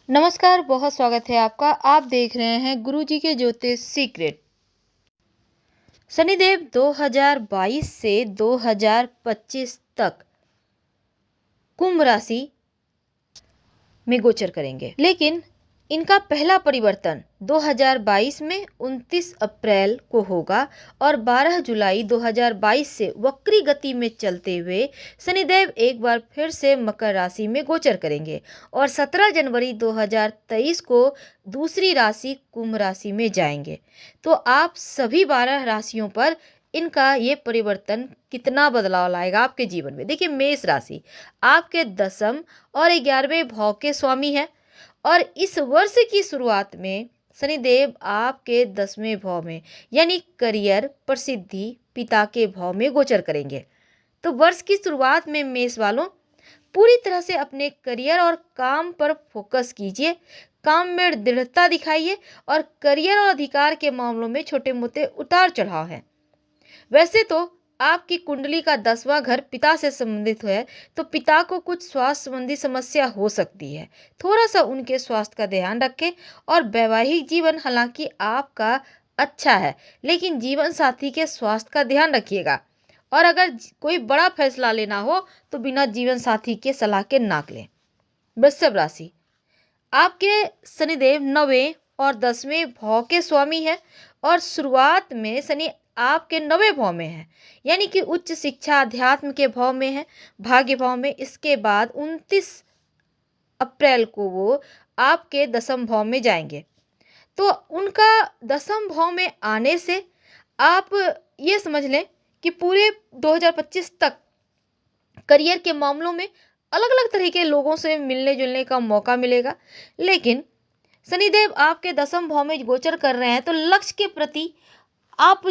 नमस्कार, बहुत स्वागत है आपका। आप देख रहे हैं गुरुजी के ज्योतिष सीक्रेट। शनिदेव 2022 से 2025 तक कुंभ राशि में गोचर करेंगे, लेकिन इनका पहला परिवर्तन 2022 में 29 अप्रैल को होगा और 12 जुलाई 2022 से वक्री गति में चलते हुए शनिदेव एक बार फिर से मकर राशि में गोचर करेंगे और 17 जनवरी 2023 को दूसरी राशि कुंभ राशि में जाएंगे। तो आप सभी 12 राशियों पर इनका ये परिवर्तन कितना बदलाव लाएगा आपके जीवन में। देखिए, मेष राशि आपके दसम और 11वें भाव के स्वामी है और इस वर्ष की शुरुआत में शनिदेव आपके 10वें भाव में यानी करियर, प्रसिद्धि, पिता के भाव में गोचर करेंगे। तो वर्ष की शुरुआत में मेष वालों पूरी तरह से अपने करियर और काम पर फोकस कीजिए। काम में दृढ़ता दिखाइए और करियर और अधिकार के मामलों में छोटे मोटे उतार चढ़ाव है। वैसे तो आपकी कुंडली का 10वां घर पिता से संबंधित है, तो पिता को कुछ स्वास्थ्य संबंधी समस्या हो सकती है। थोड़ा सा उनके स्वास्थ्य का ध्यान रखें। और वैवाहिक जीवन हालांकि आपका अच्छा है, लेकिन जीवन साथी के स्वास्थ्य का ध्यान रखिएगा। और अगर कोई बड़ा फैसला लेना हो तो बिना जीवन साथी के सलाह के ना लें। वृषभ राशि आपके शनिदेव 9वें और 10वें भाव के स्वामी है और शुरुआत में शनि आपके 9वें भाव में है, यानी कि उच्च शिक्षा अध्यात्म के भाव में है, भाग्य भाव में। इसके बाद 29 अप्रैल को वो आपके दसम भाव में जाएंगे। तो उनका दसम भाव में आने से आप ये समझ लें कि पूरे 2025 तक करियर के मामलों में अलग अलग तरह के लोगों से मिलने जुलने का मौका मिलेगा। लेकिन शनिदेव आपके दसम भाव में गोचर कर रहे हैं, तो लक्ष्य के प्रति आप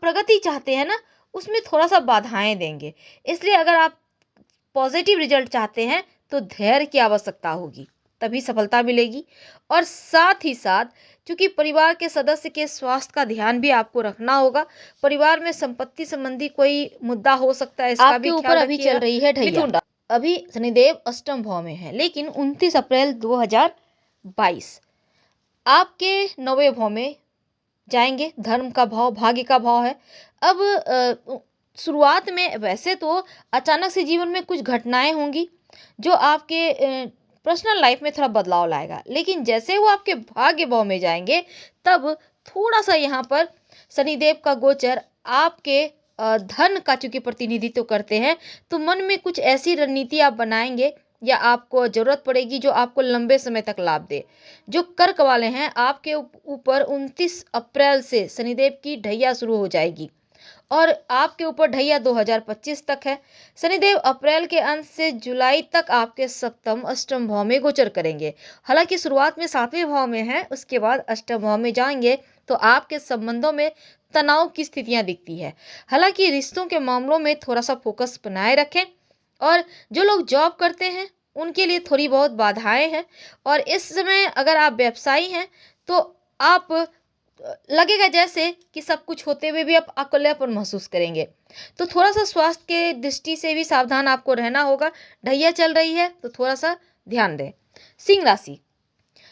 प्रगति चाहते हैं ना, उसमें थोड़ा सा बाधाएं देंगे। इसलिए अगर आप पॉजिटिव रिजल्ट चाहते हैं तो धैर्य की आवश्यकता होगी, तभी सफलता मिलेगी। और साथ ही साथ चूंकि परिवार के सदस्य के स्वास्थ्य का ध्यान भी आपको रखना होगा। परिवार में संपत्ति संबंधी कोई मुद्दा हो सकता है, इसका आपके भी ऊपर ख्याल अभी रखिएगा। चल रही है ढैया। मिथुन, अभी शनिदेव अष्टम भाव में है, लेकिन 29 अप्रैल 2022 आपके 9वें भाव में जाएंगे। धर्म का भाव, भाग्य का भाव है। अब शुरुआत में वैसे तो अचानक से जीवन में कुछ घटनाएं होंगी जो आपके पर्सनल लाइफ में थोड़ा बदलाव लाएगा, लेकिन जैसे वो आपके भाग्य भाव में जाएंगे तब थोड़ा सा यहाँ पर शनिदेव का गोचर आपके धन का चूंकि प्रतिनिधित्व करते हैं, तो मन में कुछ ऐसी रणनीति आप बनाएंगे या आपको जरूरत पड़ेगी जो आपको लंबे समय तक लाभ दे। जो कर्क वाले हैं, आपके ऊपर 29 अप्रैल से शनिदेव की ढैया शुरू हो जाएगी और आपके ऊपर ढैया 2025 तक है। शनिदेव अप्रैल के अंत से जुलाई तक आपके सप्तम अष्टम भाव में गोचर करेंगे। हालांकि शुरुआत में 7वें भाव में है, उसके बाद अष्टम भाव में जाएंगे तो आपके संबंधों में तनाव की स्थितियां दिखती है। हालांकि रिश्तों के मामलों में थोड़ा सा फोकस बनाए रखें। और जो लोग जॉब करते हैं उनके लिए थोड़ी बहुत बाधाएं हैं। और इस समय अगर आप व्यवसायी हैं तो आप लगेगा जैसे कि सब कुछ होते हुए भी आप अकेलापन महसूस करेंगे। तो थोड़ा सा स्वास्थ्य के दृष्टि से भी सावधान आपको रहना होगा। ढैया चल रही है तो थोड़ा सा ध्यान दें। सिंह राशि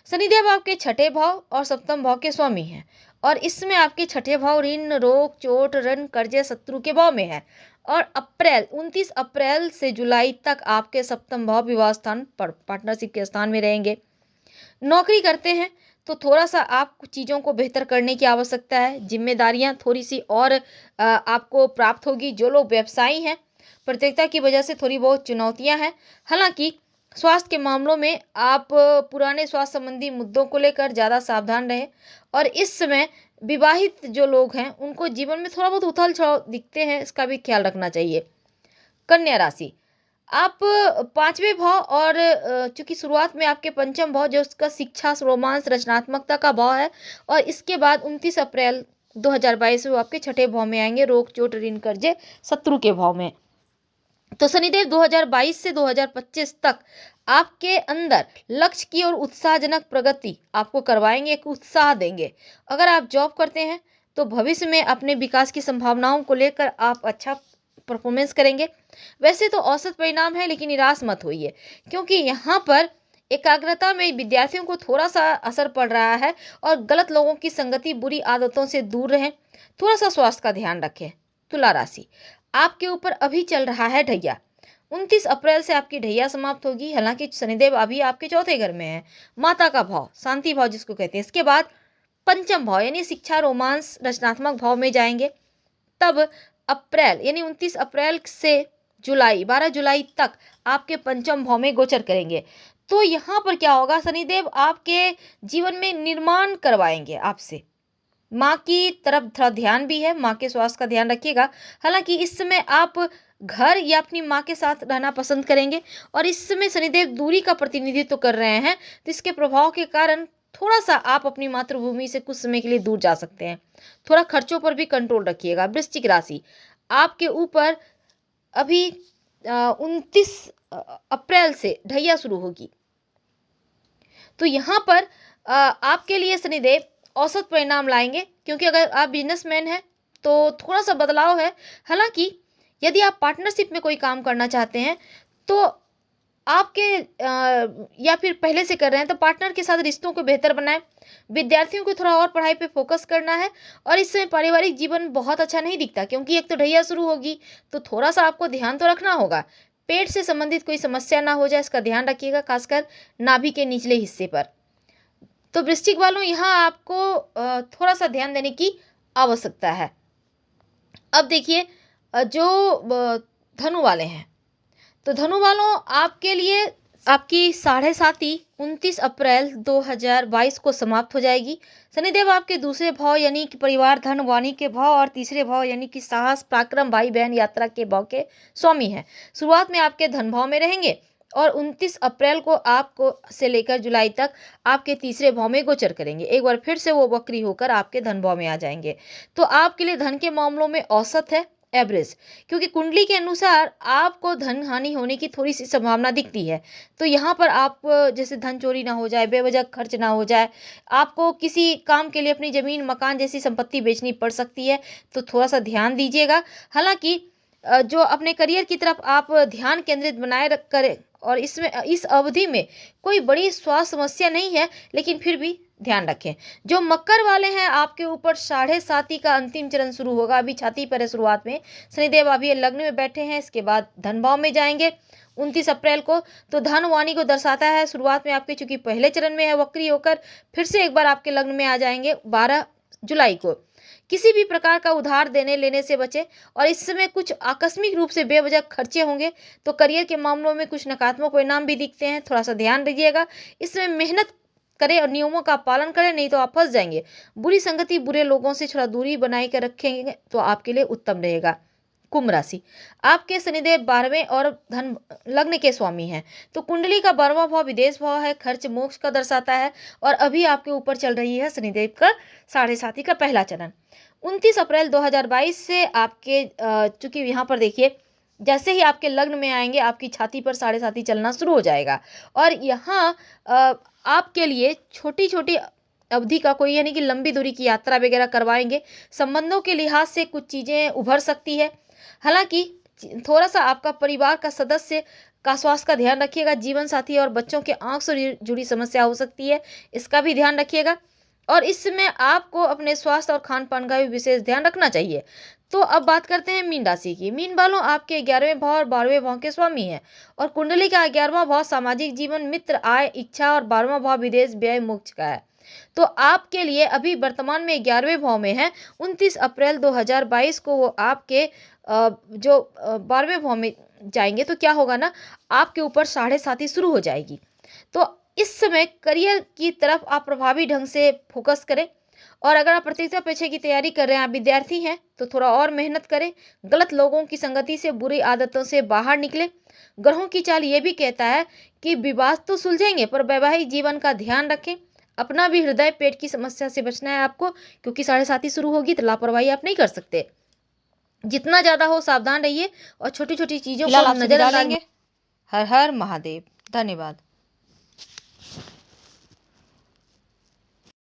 शनिदेव आपके छठे भाव और सप्तम भाव के स्वामी हैं और इसमें आपके छठे भाव ऋण, रोग, चोट, ऋण, कर्जे, शत्रु के भाव में है। और 29 अप्रैल से जुलाई तक आपके सप्तम भाव विवाह स्थान पर पार्टनरशिप के स्थान में रहेंगे। नौकरी करते हैं तो थोड़ा सा आप कुछ चीज़ों को बेहतर करने की आवश्यकता है। जिम्मेदारियां थोड़ी सी और आपको प्राप्त होगी। जो लोग व्यवसायी हैं, प्रतियोगिता की वजह से थोड़ी बहुत चुनौतियां हैं। हालांकि स्वास्थ्य के मामलों में आप पुराने स्वास्थ्य संबंधी मुद्दों को लेकर ज़्यादा सावधान रहें। और इस समय विवाहित जो लोग हैं उनको जीवन में थोड़ा बहुत उथल चढ़ाव दिखते हैं, इसका भी ख्याल रखना चाहिए। कन्या राशि आप 5वें भाव और चूंकि शुरुआत में आपके पंचम भाव जो उसका शिक्षा, रोमांस, रचनात्मकता का भाव है और इसके बाद 29 अप्रैल 2022 में वो आपके छठे भाव में आएंगे, रोग, चोट, ऋण, कर्जे, शत्रु के भाव में। तो शनिदेव 2022 से 2025 तक आपके अंदर लक्ष्य की और उत्साहजनक प्रगति आपको करवाएंगे, एक उत्साह देंगे। अगर आप जॉब करते हैं तो भविष्य में अपने विकास की संभावनाओं को लेकर आप अच्छा परफॉर्मेंस करेंगे। वैसे तो औसत परिणाम है, लेकिन निराश मत होइए, क्योंकि यहाँ पर एकाग्रता में विद्यार्थियों को थोड़ा सा असर पड़ रहा है और गलत लोगों की संगति, बुरी आदतों से दूर रहें। थोड़ा सा स्वास्थ्य का ध्यान रखें। तुला राशि, आपके ऊपर अभी चल रहा है ढैया। 29 अप्रैल से आपकी ढैया समाप्त होगी। हालांकि शनिदेव अभी आपके चौथे घर में है, माता का भाव, शांति भाव जिसको कहते हैं। इसके बाद पंचम भाव यानी शिक्षा, रोमांस, रचनात्मक भाव में जाएंगे। तब अप्रैल यानी 29 अप्रैल से जुलाई 12 जुलाई तक आपके पंचम भाव में गोचर करेंगे। तो यहाँ पर क्या होगा, शनिदेव आपके जीवन में निर्माण करवाएंगे आपसे। माँ की तरफ थोड़ा ध्यान भी है, माँ के स्वास्थ्य का ध्यान रखिएगा। हालांकि इस समय आप घर या अपनी माँ के साथ रहना पसंद करेंगे और इस समय शनिदेव दूरी का प्रतिनिधित्व कर रहे हैं, तो इसके प्रभाव के कारण थोड़ा सा आप अपनी मातृभूमि से कुछ समय के लिए दूर जा सकते हैं। थोड़ा खर्चों पर भी कंट्रोल रखिएगा। वृश्चिक राशि, आपके ऊपर अभी 29 अप्रैल से ढैया शुरू होगी। तो यहाँ पर आपके लिए शनिदेव औसत परिणाम लाएंगे, क्योंकि अगर आप बिजनेसमैन हैं तो थोड़ा सा बदलाव है। हालांकि यदि आप पार्टनरशिप में कोई काम करना चाहते हैं तो आपके या फिर पहले से कर रहे हैं तो पार्टनर के साथ रिश्तों को बेहतर बनाएं। विद्यार्थियों को थोड़ा और पढ़ाई पे फोकस करना है और इस समय पारिवारिक जीवन बहुत अच्छा नहीं दिखता, क्योंकि एक तो ढैया शुरू होगी, तो थोड़ा सा आपको ध्यान तो रखना होगा। पेट से संबंधित कोई समस्या ना हो जाए, इसका ध्यान रखिएगा, खासकर नाभि के निचले हिस्से पर। तो वृश्चिक वालों, यहाँ आपको थोड़ा सा ध्यान देने की आवश्यकता है। अब देखिए जो धनु वाले हैं, तो धनु वालों आपके लिए आपकी साढ़े साती 29 अप्रैल 2022 को समाप्त हो जाएगी। शनिदेव आपके दूसरे भाव यानी कि परिवार, धन, वाणी के भाव और तीसरे भाव यानी कि साहस, पराक्रम, भाई बहन, यात्रा के भाव के स्वामी हैं। शुरुआत में आपके धन भाव में रहेंगे और 29 अप्रैल को आपको से लेकर जुलाई तक आपके तीसरे भाव में गोचर करेंगे। एक बार फिर से वो वक्री होकर आपके धन भाव में आ जाएंगे। तो आपके लिए धन के मामलों में औसत है, एवरेज, क्योंकि कुंडली के अनुसार आपको धन हानि होने की थोड़ी सी संभावना दिखती है। तो यहाँ पर आप जैसे धन चोरी ना हो जाए, बेवजह खर्च ना हो जाए, आपको किसी काम के लिए अपनी ज़मीन, मकान जैसी संपत्ति बेचनी पड़ सकती है, तो थोड़ा सा ध्यान दीजिएगा। हालांकि जो अपने करियर की तरफ आप ध्यान केंद्रित बनाए रख करें और इसमें इस अवधि में कोई बड़ी स्वास्थ्य समस्या नहीं है, लेकिन फिर भी ध्यान रखें। जो मकर वाले हैं, आपके ऊपर साढ़े साती का अंतिम चरण शुरू होगा। अभी छाती पर है शुरुआत में, शनिदेव अभी लग्न में बैठे हैं, इसके बाद धन भाव में जाएंगे 29 अप्रैल को। तो धन वाणी को दर्शाता है। शुरुआत में आपके चूंकि पहले चरण में है वक्री होकर, फिर से एक बार आपके लग्न में आ जाएंगे 12 जुलाई को। किसी भी प्रकार का उधार देने लेने से बचें और इस समय कुछ आकस्मिक रूप से बेवजह खर्चे होंगे। तो करियर के मामलों में कुछ नकारात्मक परिणाम भी दिखते हैं, थोड़ा सा ध्यान रखिएगा। इसमें मेहनत करें और नियमों का पालन करें, नहीं तो आप फंस जाएंगे। बुरी संगति, बुरे लोगों से थोड़ा दूरी बनाए कर रखेंगे तो आपके लिए उत्तम रहेगा। कुंभ राशि, आपके शनिदेव 12वें और धन लग्न के स्वामी हैं। तो कुंडली का 12वां भाव विदेश भाव है, खर्च मोक्ष का दर्शाता है और अभी आपके ऊपर चल रही है शनिदेव का साढ़े साती का पहला चरण। 29 अप्रैल 2022 से आपके चूंकि यहाँ पर देखिए, जैसे ही आपके लग्न में आएंगे आपकी छाती पर साढ़े साती चलना शुरू हो जाएगा और यहाँ आपके लिए छोटी छोटी अवधि का कोई यानी कि लंबी दूरी की यात्रा वगैरह करवाएंगे। संबंधों के लिहाज से कुछ चीज़ें उभर सकती है। हालांकि थोड़ा सा आपका परिवार का सदस्य का स्वास्थ्य का ध्यान रखिएगा। जीवन साथी और बच्चों के आंख से जुड़ी समस्या हो सकती है, इसका भी ध्यान रखिएगा। और इस समय आपको अपने स्वास्थ्य और खान पान का भी विशेष ध्यान रखना चाहिए। तो अब बात करते हैं मीन राशि की। मीन वालों आपके 11वें भाव और 12वें भाव के स्वामी हैं और कुंडली का 11वां भाव सामाजिक जीवन, मित्र, आय, इच्छा और 12वां भाव विदेश, व्यय, मोक्ष का है। तो आपके लिए अभी वर्तमान में 11वें भाव में है। 29 अप्रैल 2022 को वो आपके जो 12वें भाव में जाएंगे तो क्या होगा ना, आपके ऊपर साढ़े साती शुरू हो जाएगी। तो इस समय करियर की तरफ आप प्रभावी ढंग से फोकस करें और अगर आप प्रतियोगिता परीक्षा की तैयारी कर रहे हैं, आप विद्यार्थी हैं, तो थोड़ा और मेहनत करें। गलत लोगों की संगति से, बुरी आदतों से बाहर निकलें। ग्रहों की चाल ये भी कहता है कि विवाद तो सुलझेंगे पर वैवाहिक जीवन का ध्यान रखें। अपना भी हृदय पेट की समस्या से बचना है आपको, क्योंकि साढ़े साती शुरू होगी तो लापरवाही आप नहीं कर सकते। जितना ज़्यादा हो सावधान रहिए और छोटी छोटी चीज़ों को नजर डालेंगे। हर हर महादेव। धन्यवाद।